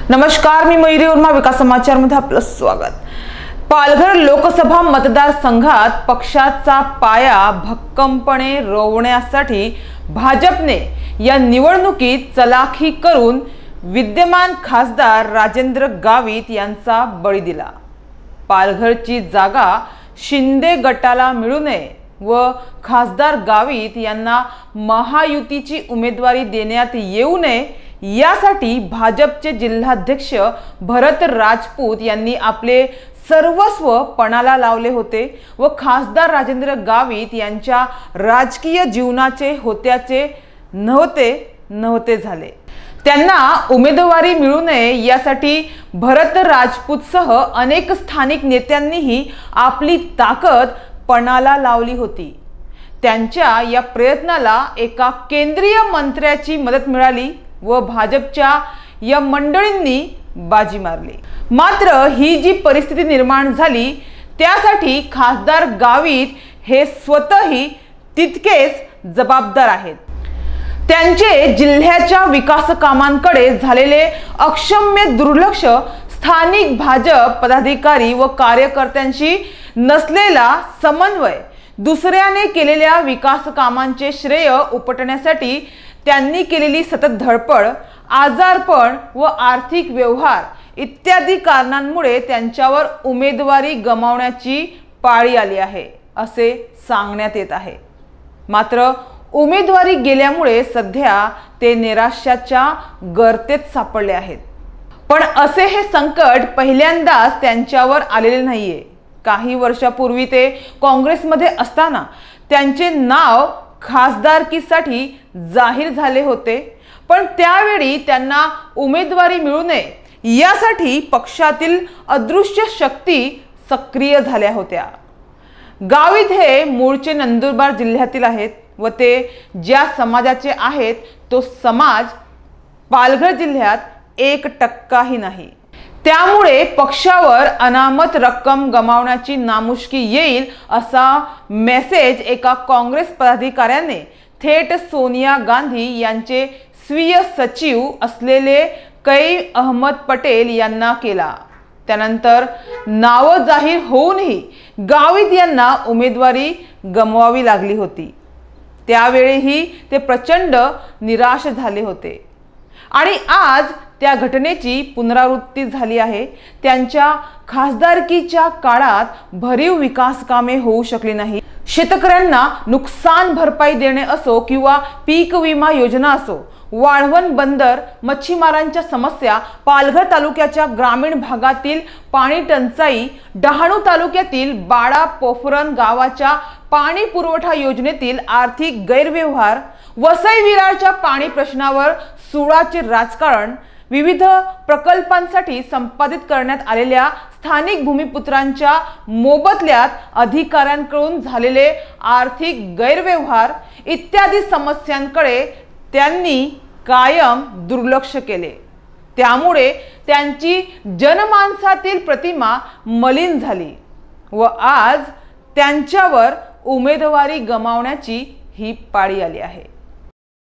नमस्कार, मी मयुरी उर्मा, विकास समाचार मध्ये आपलं स्वागत। पालघर लोकसभा मतदारसंघात पक्षाचा पाया भक्कमपणे रोवण्यासाठी भाजपने या निवडणुकीत चलाखी करून विद्यमान खासदार राजेंद्र गावित यांचा बळी दिला। पालघरची जागा शिंदे गटाला मिळू नये व खासदार गावित यांना महायुतीची उमेदवारी देण्यात येऊ नये यासाठी भाजपचे जिल्हाध्यक्ष भरत राजपूत यांनी आपले सर्वस्व पणाला लावले होते व खासदार राजेंद्र गावित यांच्या राजकीय जीवनाचे होत्याचे नव्हते झाले। त्यांना उमेदवारी मिळू नये यासाठी भरत राजपूतसह अनेक स्थानिक नेत्यांनीही आपली ताकद पणाला लावली होती। त्यांच्या या प्रयत्नाला एका केंद्रीय मंत्र्याची मदत मिळाली व भाजपच्या या मंडळींनी बाजी मारली। मात्र ही जी परिस्थिती निर्माण झाली त्यासाठी खासदार गावित हे स्वतःही तितकेच जबाबदार आहेत। त्यांचे जिल्ह्याच्या विकास कामांकडे झालेले अक्षम्य दुर्लक्ष, स्थानिक भाजप पदाधिकारी व कार्यकर्त्यांशी नसलेला समन्वय, दुसऱ्याने केलेल्या विकास कामांचे श्रेय उपटण्यासाठी त्यांनी केलेली सतत धडपड, आजारपण व आर्थिक व्यवहार इत्यादी कारणांमुळे त्यांच्यावर उमेदवारी गमावण्याची पाळी आली आहे असे सांगण्यात येत आहे। मात्र उमेदवारी गेल्यामुळे सध्या ते निराशाच्या गर्तेत सापडले आहेत। पण असे हे संकट पहिल्यांदाच त्यांच्यावर आलेले नाहीये। काही वर्षापूर्वी ते काँग्रेसमध्ये असताना त्यांचे नाव खासदारकीसाठी जाहीर झाले होते, पण त्यावेळी त्यांना उमेदवारी मिळू नये यासाठी पक्षातील अदृश्य शक्ती सक्रिय झाल्या होत्या। गावित हे मूळचे नंदुरबार जिल्ह्यातील आहेत व ते ज्या समाजाचे आहेत तो समाज पालघर जिल्ह्यात 1% नाही। त्यामुळे पक्षावर अनामत रक्कम गमावण्याची नामुष्की येईल असा मेसेज एका काँग्रेस पदाधिकाऱ्याने थेट सोनिया गांधी यांचे स्वीय सचिव असलेले कै अहमद पटेल यांना केला। त्यानंतर नाव जाहीर होऊनही गावित यांना उमेदवारी गमवावी लागली होती। त्यावेळीही ते प्रचंड निराश झाले होते आणि आज त्या घटनेची पुनरावृत्ती झाली आहे। त्यांच्या खासदारकीच्या काळात भरीव विकास कामे होऊ शकली नाही। शेतकऱ्यांना नुकसान भरपाई देणे असो किंवा पीक विमा योजना असो, वाळवण बंदर, मच्छीमारांच्या समस्या, पालघर तालुक्याच्या ग्रामीण भागातील पाणी टंचाई, डहाणू तालुक्यातील बाळा पोफरण गावाच्या पाणी पुरवठा योजनेतील आर्थिक गैरव्यवहार, वसई विरारच्या पाणी प्रश्नावर सुळाचे राजकारण, विविध प्रकल्पांसाठी संपादित करण्यात आलेल्या स्थानिक भूमिपुत्रांच्या मोबदल्यात अधिकाऱ्यांकडून झालेले आर्थिक गैरव्यवहार इत्यादी समस्यांकडे त्यांनी कायम दुर्लक्ष केले। त्यामुळे त्यांची जनमानसातील प्रतिमा मलिन झाली व आज त्यांच्यावर उमेदवारी गमावण्याची ही पाळी आली आहे।